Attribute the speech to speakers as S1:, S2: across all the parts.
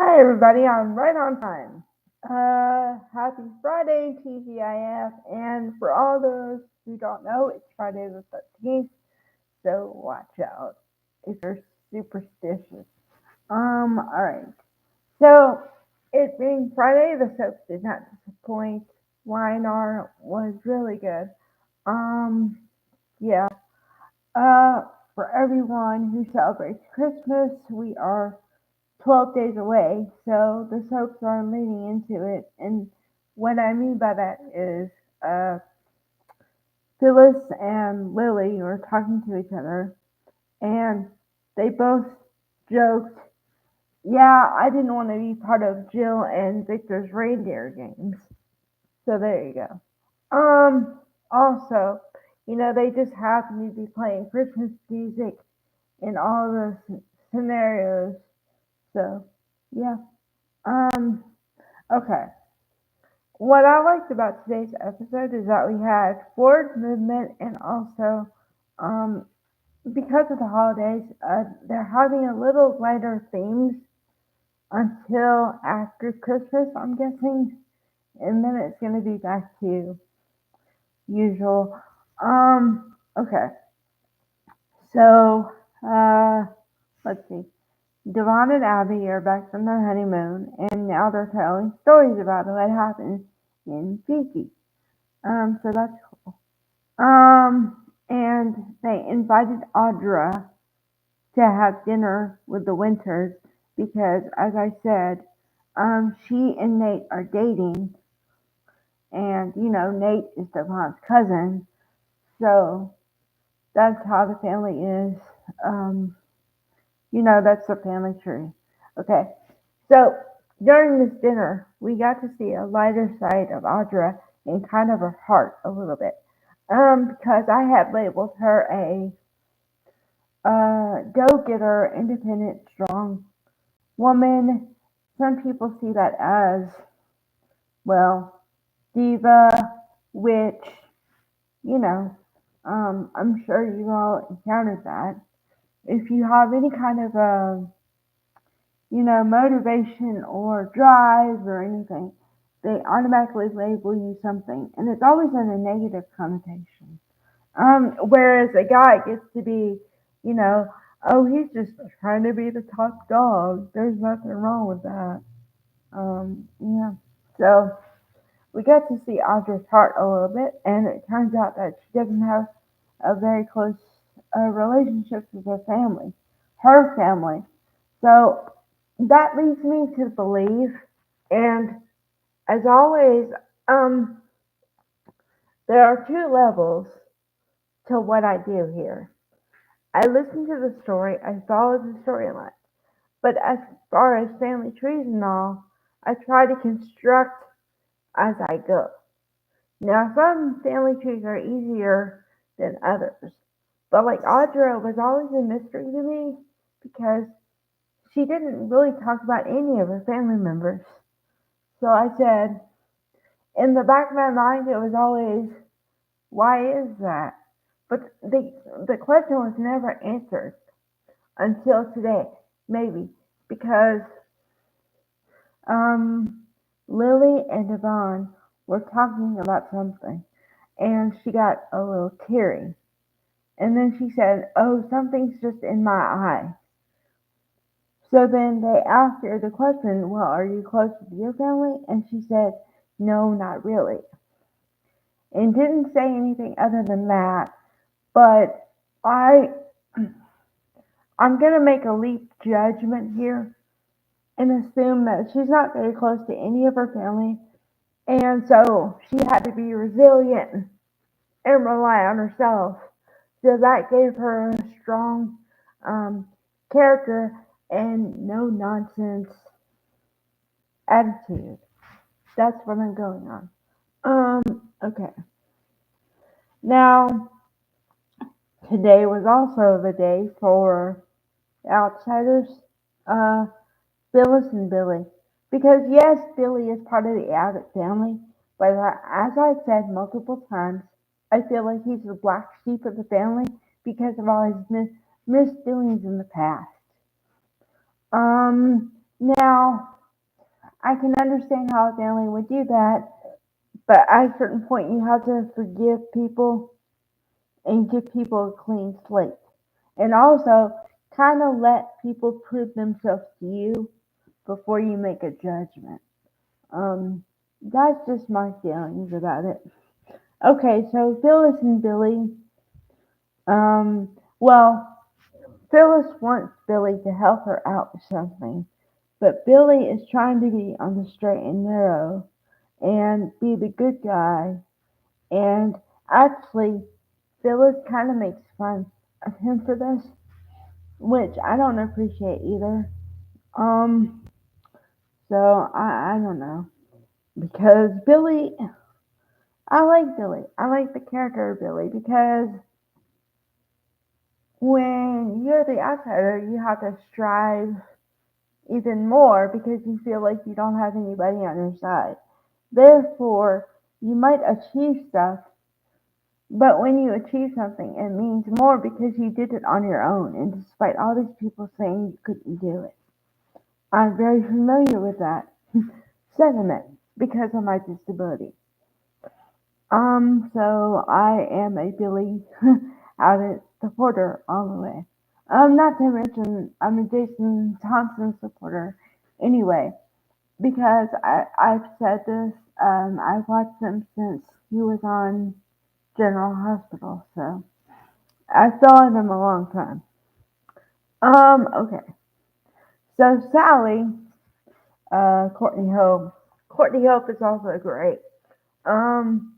S1: Hi everybody, I'm right on time. Happy Friday, TGIF, and for all those who don't know, it's Friday the 13th, so watch out if you're superstitious. Alright. So, it being Friday, the soap did not disappoint. YNR was really good. Um, yeah. Uh, for everyone who celebrates Christmas, we are 12 days away, so the soaps are leading into it. And what I mean by that is Phyllis and Lily were talking to each other, and they both joked, yeah, I didn't want to be part of Jill and Victor's reindeer games. So there you go. Also, they just happen to be playing Christmas music in all the scenarios. So, yeah. Um, okay. What I liked about today's episode is that we had forward movement and also, um, because of the holidays, they're having a little lighter themes until after Christmas, I'm guessing, and then it's going to be back to usual. Okay, so let's see. Devon and Abby are back from their honeymoon, and now they're telling stories about what happened in Fiji. So that's cool. And they invited Audra to have dinner with the Winters because, as I said, she and Nate are dating, and Nate is Devon's cousin, so that's how the family is. Um, that's the family tree. Okay, so during this dinner, we got to see a lighter side of Audra and kind of her heart a little bit. Because I had labeled her a go-getter, independent, strong woman. Some people see that as, well, diva, witch, you know. I'm sure you all encountered that. If you have any kind of motivation or drive or anything, they automatically label you something, and it's always in a negative connotation. Whereas a guy gets to be, you know, oh, he's just trying to be the top dog. There's nothing wrong with that. Yeah. So we got to see Audra's heart a little bit, and it turns out that she doesn't have a very close relationship with her family. So that leads me to believe, and as always, um, there are two levels to what I do here. I listen to the story, I follow the storyline. But as far as family trees and all, I try to construct as I go. Now, some family trees are easier than others. But like Audra was always a mystery to me because she didn't really talk about any of her family members. So I said, in the back of my mind, it was always, why is that? But the question was never answered until today, maybe, because um, Lily and Devon were talking about something, and she got a little teary. And then she said, oh, something's just in my eye. So then they asked her the question, well, are you close with your family? And she said, no, not really. And didn't say anything other than that. But I, I'm going to make a leap judgment here and assume that she's not very close to any of her family. And so she had to be resilient and rely on herself. So that gave her a strong um, character and no nonsense attitude. That's what I'm going on. Okay. Now, today was also the day for outsiders, uh, Phyllis and Billy. Because yes, Billy is part of the Abbott family, but as I've said multiple times, I feel like he's the black sheep of the family because of all his misdoings in the past. Um, Now, I can understand how a family would do that, but at a certain point, you have to forgive people and give people a clean slate. And also, kind of let people prove themselves to you before you make a judgment. Um, that's just my feelings about it. Okay, so Phyllis and Billy. Well, Phyllis wants Billy to help her out with something, but Billy is trying to be on the straight and narrow and be the good guy. And actually, Phyllis kind of makes fun of him for this, which I don't appreciate either. Um, so I don't know because Billy, I like Billy. I like the character of Billy because when you're the outsider, you have to strive even more because you feel like you don't have anybody on your side. Therefore, you might achieve stuff, but when you achieve something, it means more because you did it on your own, and despite all these people saying you couldn't do it. I'm very familiar with that sentiment because of my disability. So I am a Billy Abbott supporter all the way. Not to mention I'm a Jason Thompson supporter anyway, because I've said this, I've watched him since he was on General Hospital, so I've followed him a long time. Okay. So Sally, Courtney Hope. Courtney Hope is also great. Um,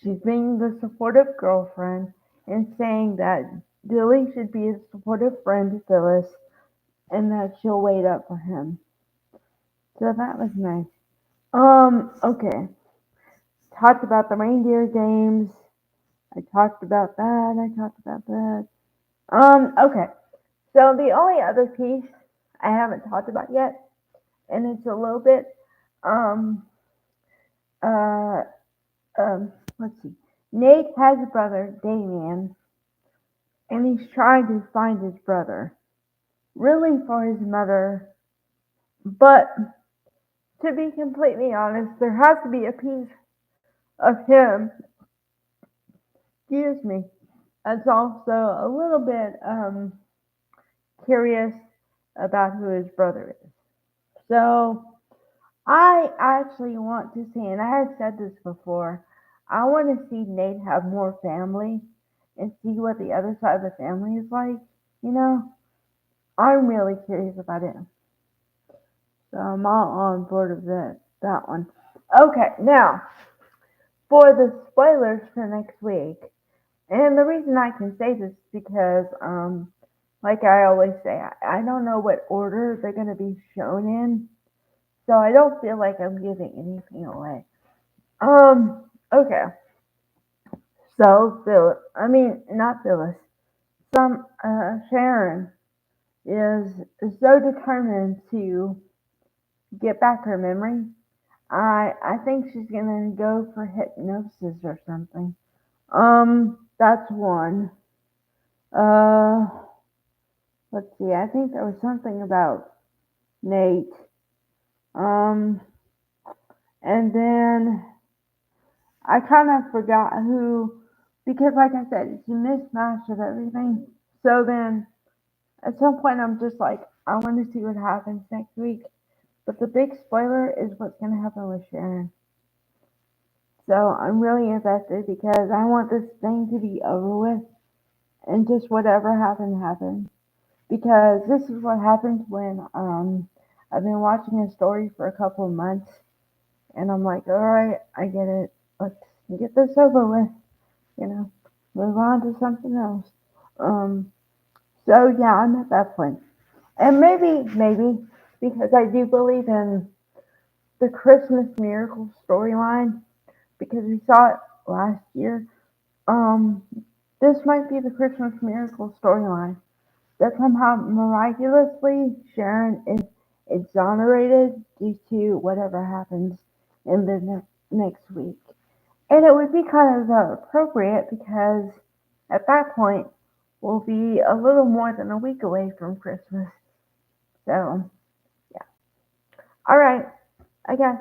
S1: she's being the supportive girlfriend and saying that Billy should be a supportive friend to Phyllis and that she'll wait up for him. So that was nice. Okay. Talked about the reindeer games. I talked about that. I talked about that. Okay. So the only other piece I haven't talked about yet, and it's a little bit, um, uh, let's see. Nate has a brother, Damien, and he's trying to find his brother, really for his mother. But to be completely honest, there has to be a piece of him, excuse me, that's also a little bit curious about who his brother is. So I actually want to see, and I have said this before, I want to see Nate have more family and see what the other side of the family is like. You know, I'm really curious about it. So I'm all on board with that one. Okay, now for the spoilers for next week. And the reason I can say this is because, like I always say, I don't know what order they're going to be shown in. So I don't feel like I'm giving anything away. Okay. So not Phyllis. Sharon is so determined to get back her memory. I think she's gonna go for hypnosis or something. That's one. Uh, let's see. I think there was something about Nate. Um, and then I kind of forgot who, because like I said, it's a mismatch of everything. So then at some point, I'm just like, I want to see what happens next week. But the big spoiler is what's going to happen with Sharon. So I'm really invested because I want this thing to be over with and just whatever happened, happened. Because this is what happens when I've been watching a story for a couple of months and I'm like, all right, I get it. Let's get this over with, you know, move on to something else. Um, so yeah, I'm at that point. And maybe, because I do believe in the Christmas miracle storyline, because we saw it last year. Um, this might be the Christmas miracle storyline. That somehow miraculously Sharon is exonerated due to whatever happens in the next week. And it would be kind of appropriate because at that point we'll be a little more than a week away from Christmas. So All right, I guess.